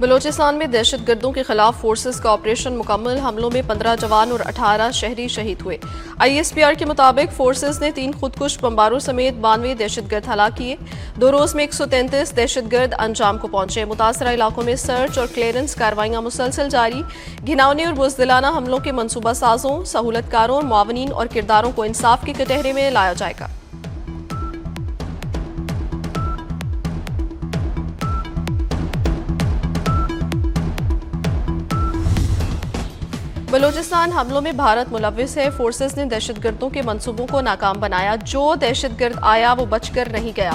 بلوچستان میں دہشت گردوں کے خلاف فورسز کا آپریشن مکمل، حملوں میں 15 جوان اور 18 شہری شہید ہوئے۔ ISPR کے مطابق فورسز نے 3 خودکش بمباروں سمیت 92 دہشت گرد ہلاک کیے۔ 2 روز میں 133 دہشت گرد انجام کو پہنچے۔ متاثرہ علاقوں میں سرچ اور کلیئرنس کارروائیاں مسلسل جاری۔ گھناؤنے اور بزدلانہ حملوں کے منصوبہ سازوں، سہولت کاروں اور معاونین اور کرداروں کو انصاف کے کٹہرے میں لایا جائے گا۔ بلوچستان حملوں میں بھارت ملوث ہے۔ فورسز نے دہشت گردوں کے منصوبوں کو ناکام بنایا۔ جو دہشت گرد آیا وہ بچ کر نہیں گیا۔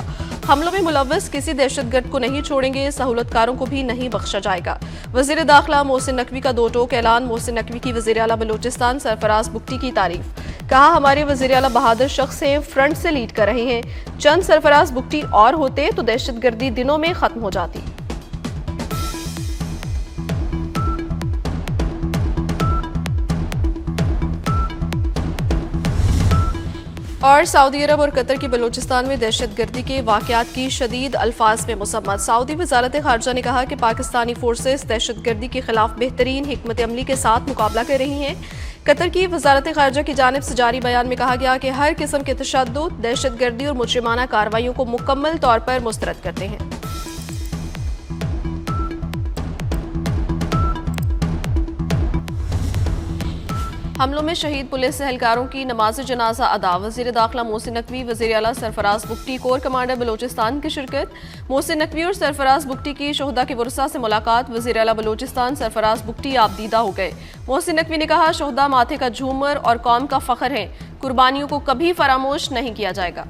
حملوں میں ملوث کسی دہشت گرد کو نہیں چھوڑیں گے، سہولت کاروں کو بھی نہیں بخشا جائے گا۔ وزیر داخلہ محسن نقوی کا 2 ٹوک اعلان۔ محسن نقوی کی وزیر اعلیٰ بلوچستان سرفراز بگٹی کی تعریف۔ کہا ہمارے وزیر اعلیٰ بہادر شخص ہیں، فرنٹ سے لیڈ کر رہے ہیں۔ چند سرفراز بگٹی اور ہوتے تو دہشت گردی دنوں میں ختم ہو جاتی۔ اور سعودی عرب اور قطر کی بلوچستان میں دہشت گردی کے واقعات کی شدید الفاظ میں مذمت۔ سعودی وزارت خارجہ نے کہا کہ پاکستانی فورسز دہشت گردی کے خلاف بہترین حکمت عملی کے ساتھ مقابلہ کر رہی ہیں۔ قطر کی وزارت خارجہ کی جانب سے جاری بیان میں کہا گیا کہ ہر قسم کے تشدد، دہشت گردی اور مجرمانہ کارروائیوں کو مکمل طور پر مسترد کرتے ہیں۔ حملوں میں شہید پولیس اہلکاروں کی نماز جنازہ ادا۔ وزیر داخلہ محسن نقوی، وزیر اعلیٰ سرفراز بگٹی، کور کمانڈر بلوچستان کی شرکت۔ محسن نقوی اور سرفراز بگٹی کی شہداء کے ورثاء سے ملاقات۔ وزیر اعلیٰ بلوچستان سرفراز بگٹی آپ دیدہ ہو گئے۔ محسن نقوی نے کہا شہداء ماتھے کا جھومر اور قوم کا فخر ہیں، قربانیوں کو کبھی فراموش نہیں کیا جائے گا۔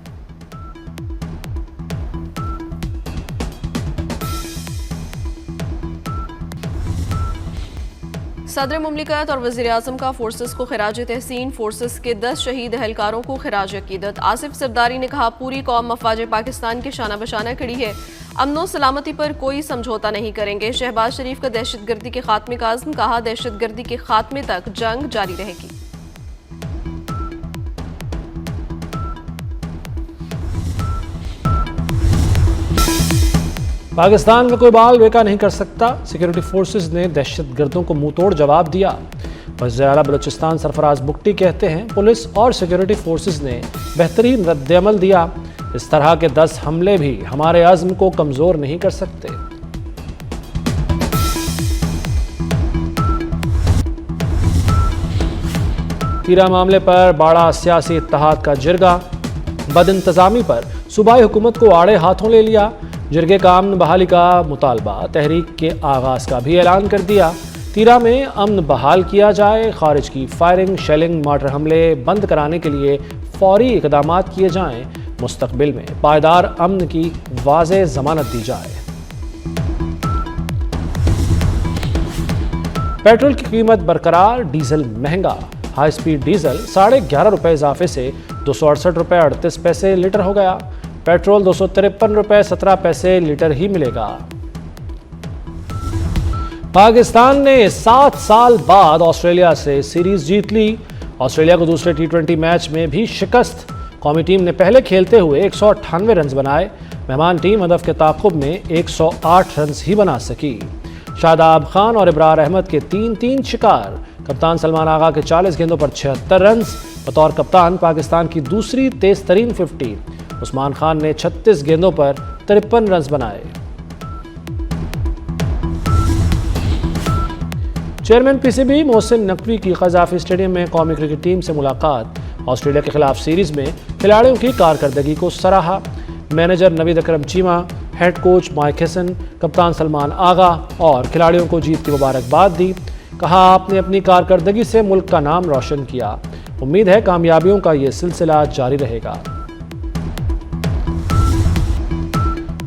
صدر مملکت اور وزیر اعظم کا فورسز کو خراج تحسین۔ فورسز کے 10 شہید اہلکاروں کو خراج عقیدت۔ آصف سرداری نے کہا پوری قوم افواج پاکستان کے شانہ بشانہ کھڑی ہے، امن و سلامتی پر کوئی سمجھوتا نہیں کریں گے۔ شہباز شریف کا دہشت گردی کے خاتمے کا عزم، کہا دہشت گردی کے خاتمے تک جنگ جاری رہے گی۔ پاکستان میں کوئی بال بیکا نہیں کر سکتا، سیکیورٹی فورسز نے دہشت گردوں کو منہ توڑ جواب دیا۔ وزیر اعلیٰ بلوچستان سرفراز بگٹی کہتے ہیں پولیس اور سیکیورٹی فورسز نے بہترین رد عمل دیا۔ اس طرح کے 10 حملے بھی ہمارے عزم کو کمزور نہیں کر سکتے۔ تیرا معاملے پر بڑا سیاسی اتحاد کا جرگہ، بد انتظامی پر صوبائی حکومت کو آڑے ہاتھوں لے لیا۔ جرگے کا امن بحالی کا مطالبہ، تحریک کے آغاز کا بھی اعلان کر دیا۔ تیرا میں امن بحال کیا جائے، خارج کی فائرنگ، شیلنگ، مارٹر حملے بند کرانے کے لیے فوری اقدامات کیے جائیں، مستقبل میں پائیدار امن کی واضح ضمانت دی جائے۔ پیٹرول کی قیمت برقرار، ڈیزل مہنگا۔ ہائی سپیڈ ڈیزل 11.5 روپے اضافے سے 268 روپے 38 پیسے لیٹر ہو گیا۔ پیٹرول 253 روپے 17 پیسے لیٹر ہی ملے گا۔ پاکستان نے 7 سال بعد آسٹریلیا سے سیریز جیت لی۔ آسٹریلیا کو دوسرے T20 میچ میں بھی شکست۔ قومی ٹیم نے پہلے کھیلتے ہوئے 198 رنز بنائے، مہمان ٹیم ہدف کے تعاقب میں 108 رنز ہی بنا سکی۔ شاداب خان اور ابرار احمد کے 3 شکار۔ کپتان سلمان آغا کے 40 گیندوں پر 76 رنز۔ بطور کپتان پاکستان کی دوسری تیز ترین 50۔ عثمان خان نے 36 گیندوں پر 53 رنز بنائے۔ چیئرمین PCB محسن نقوی کی قذافی اسٹیڈیم میں قومی کرکٹ ٹیم سے ملاقات۔ آسٹریلیا کے خلاف سیریز میں کھلاڑیوں کی کارکردگی کو سراہا۔ مینیجر نوید اکرم چیمہ، ہیڈ کوچ مائک ہیسن، کپتان سلمان آغا اور کھلاڑیوں کو جیت کی مبارکباد دی۔ کہا آپ نے اپنی کارکردگی سے ملک کا نام روشن کیا، امید ہے کامیابیوں کا یہ سلسلہ جاری رہے گا۔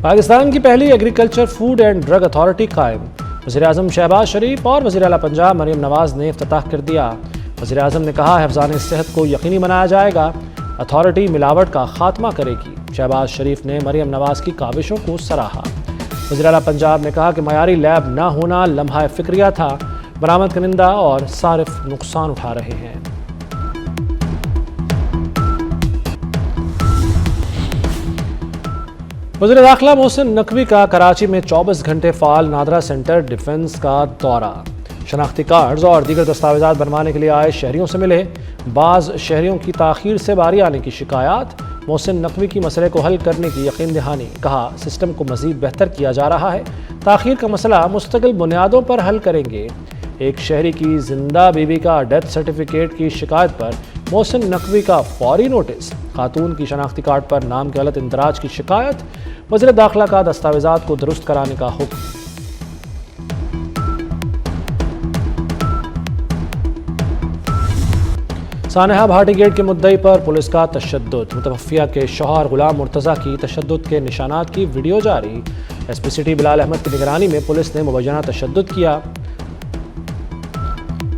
پاکستان کی پہلی agriculture food and drug authority قائم۔ وزیر اعظم شہباز شریف اور وزیر اعلیٰ پنجاب مریم نواز نے افتتاح کر دیا۔ وزیر اعظم نے کہا حفظان صحت کو یقینی بنایا جائے گا، اتھارٹی ملاوٹ کا خاتمہ کرے گی۔ شہباز شریف نے مریم نواز کی کاوشوں کو سراہا۔ وزیر اعلیٰ پنجاب نے کہا کہ معیاری لیب نہ ہونا لمحہ فکریہ تھا، برآمد کنندہ اور صارف نقصان اٹھا رہے ہیں۔ वज़ीर दाखिला मोहसिन नकवी का कराची में 24 घंटे फ़ाल नादरा सेंटर डिफेंस का दौरा। शनाख्ती कार्ड्स और दीगर दस्तावेज़ात बनवाने के लिए आए शहरियों से मिले। बाज़ शहरियों की ताख़ीर से बारी आने की शिकायत। मोहसिन नकवी की मसले को हल करने की यकीन दहानी। कहा सिस्टम को मज़ीद बेहतर किया जा रहा है। ताख़ीर का मसला मुस्तकिल बुनियादों पर हल करेंगे। एक शहरी की जिंदा बीवी का डेथ सर्टिफिकेट की शिकायत पर मोहसिन नकवी का फौरी नोटिस। खातून की शनाख्ती कार्ड पर नाम के गलत इंदराज की शिकायत। वज़ीर दाखिला का दस्तावेज़ात को दुरुस्त कराने का हुक्म। सानहा भाटी गेट के मुद्दई पर पुलिस का तशद्दुद। मुतवफ़िया के शौहर गुलाम मुर्तज़ा की तशद्दुद के निशानात की वीडियो जारी। एसपी सिटी बिलाल अहमद की निगरानी में पुलिस ने मुबैना तशद्दुद किया।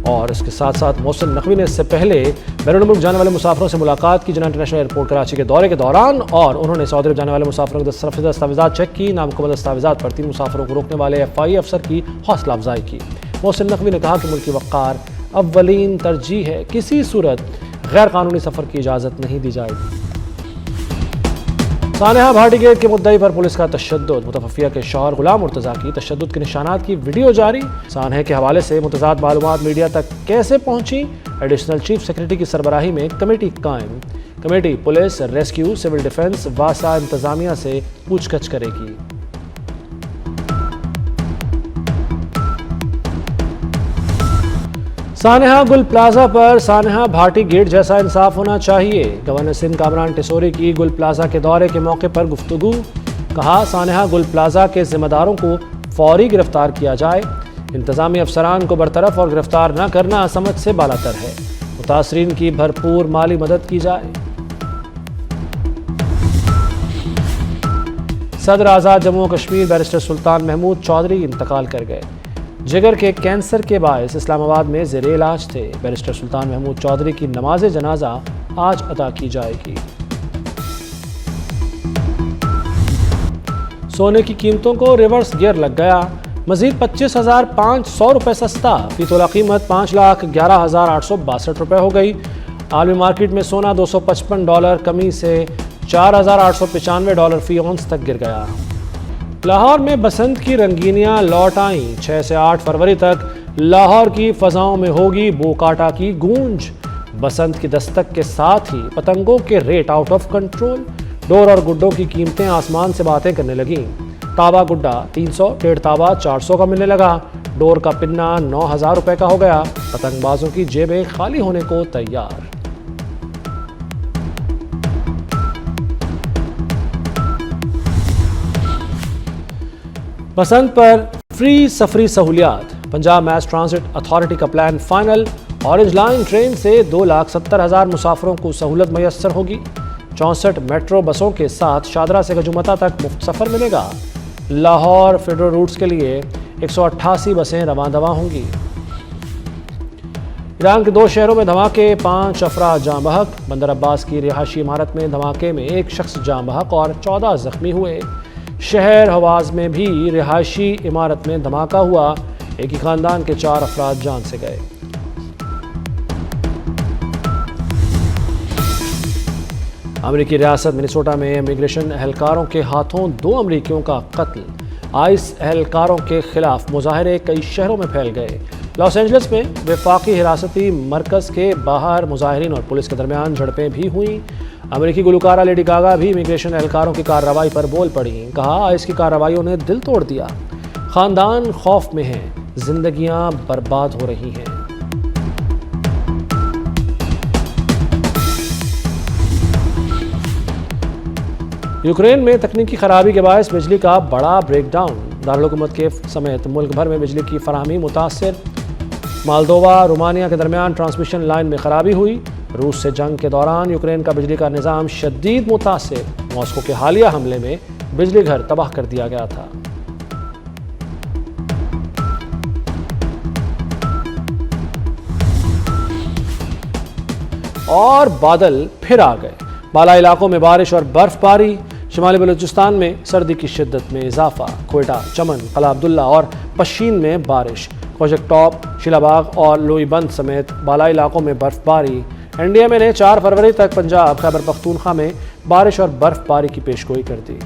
और इसके साथ साथ मोहसिन नकवी ने इससे पहले बैरून मुल्क जाने वाले मुसाफिरों से मुलाकात की जिन्हें इंटरनेशनल एयरपोर्ट कराची के दौरे के दौरान, और उन्होंने सऊदी अरब जाने वाले मुसाफिरों के दस्तावेज़ात चेक की। नामुकम्मल दस्तावेज़ात पर 3 मुसाफिरों को रोकने वाले FI अफसर की हौसला अफजाई की। मोहसिन नकवी ने कहा कि मुल्क की वक़ार अव्वलीन तरजीह है, किसी सूरत गैर कानूनी सफ़र की इजाज़त नहीं दी जाएगी। सानहा भाटी गेट के मुद्दई पर पुलिस का तशद्दुद। मुतवफ़िया के शौहर गुलाम मुर्तज़ा की तशद्दुद के निशानात की वीडियो जारी। सानहा के हवाले से मुतज़ाद मालूमात मीडिया तक कैसे पहुंची। एडिशनल चीफ सेक्रेटरी की सरबराही में कमेटी कायम। Committee police, rescue, civil defence, वासा इंतजामिया से पूछगछ करेगी। सानहा गुल प्लाजा पर सानहा भाटी गेट जैसा इंसाफ होना चाहिए। गवर्नर सिंध कामरान टिसोरी की गुल प्लाजा के दौरे के मौके पर गुफ्तगू। कहा सानहा गुल प्लाजा के जिम्मेदारों को फौरी गिरफ्तार किया जाए। इंतजामी अफसरान को बरतरफ और गिरफ्तार न करना समझ से बालातर है। मुतासरीन की भरपूर माली मदद की जाए। सदर आज़ाद जम्मू कश्मीर बैरिस्टर सुल्तान महमूद चौधरी इंतकाल कर गए। जिगर के कैंसर के बायस इस्लामाबाद में ज़ेरे इलाज थे। बैरिस्टर सुल्तान महमूद चौधरी की नमाज जनाजा आज अदा की जाएगी। सोने की कीमतों को रिवर्स गियर लग गया। मजीद 25,500 रुपये सस्ता। फी तोला कीमत $5,11,862 रुपये हो गई। आलमी मार्केट में सोना $255 कमी से $4,895 फी औंस तक गिर गया। लाहौर में बसंत की रंगीनियां लौट आईं। 6 से 8 फरवरी तक लाहौर की फ़ज़ाओं में होगी बोकाटा की गूंज। बसंत की दस्तक के साथ ही पतंगों के rate out of control. Door और गुड्डों की कीमतें आसमान से बातें करने लगीं। ताबा गुड्डा 300, डेढ़ ताबा 400 का मिलने लगा। डोर का पिन्ना 9,000 रुपये का हो गया। पतंगबाजों की जेबें खाली होने को तैयार। बसंत पर फ्री सफरी सहूलियात। पंजाब मैस ट्रांसिट अथॉरिटी का plan final. Orange line train से 2,70,000 मुसाफिरों को सहूलत मैसर होगी। 64 मेट्रो बसों के साथ शादरा से गजुमता तक मुफ्त सफ़र मिलेगा। लाहौर फेडरल रूट्स के लिए 188 बसें रवां दवा होंगी। ईरान के 2 शहरों में धमाके, 5 अफराद जाँ बहक। बंदर अब्बास की रिहायशी इमारत में धमाके में 1 शख्स जाँ बहक और 14 जख्मी हुए। शहर हवाज में भी रिहायशी इमारत में धमाका हुआ। एक ही खानदान के 4 अफराद जान से गए। अमेरिकी रियासत मिनेसोटा में इमिग्रेशन एहलकारों के हाथों 2 अमेरिकियों का कत्ल। आइस एहलकारों के खिलाफ मुजाहरे कई शहरों में फैल गए। लॉस एंजलिस में वफाकी हिरासती मरकज़ के बाहर मुजाहिरीन और पुलिस के दरमियान झड़पें भी हुईं। अमेरिकी गुलकारा लेडी गागा भी इमिग्रेशन एहलकारों की कार्रवाई पर बोल पड़ी। कहा आइस की कार्रवाइयों ने दिल तोड़ दिया। खानदान खौफ में हैं, जिंदगियां बर्बाद हो रही हैं। यूक्रेन में तकनीकी खराबी के बायस बिजली का बड़ा ब्रेकडाउन। दारुल हुकूमत के समेत मुल्क भर में बिजली की फराहमी मुतासिर। मालदोवा रोमानिया के दरमियान ट्रांसमिशन लाइन में खराबी हुई। रूस से जंग के दौरान यूक्रेन का बिजली का निज़ाम शदीद मुतासिर। मॉस्को के हालिया हमले में बिजली घर तबाह कर दिया गया था। और बादल फिर आ गए। बाला इलाकों में बारिश और बर्फबारी। शिमाली बलूचिस्तान में सर्दी की शिद्दत में इजाफा। कोयटा, चमन, कला अब्दुल्ला और पशीन में बारिश। कोशक टॉप, शिलाबाग और लोईबंद समेत बाला इलाकों में बर्फबारी। NDMA ने 4 फरवरी तक पंजाब, खैबर पख्तूनख्वा में बारिश और बर्फबारी की पेशगोई कर दी।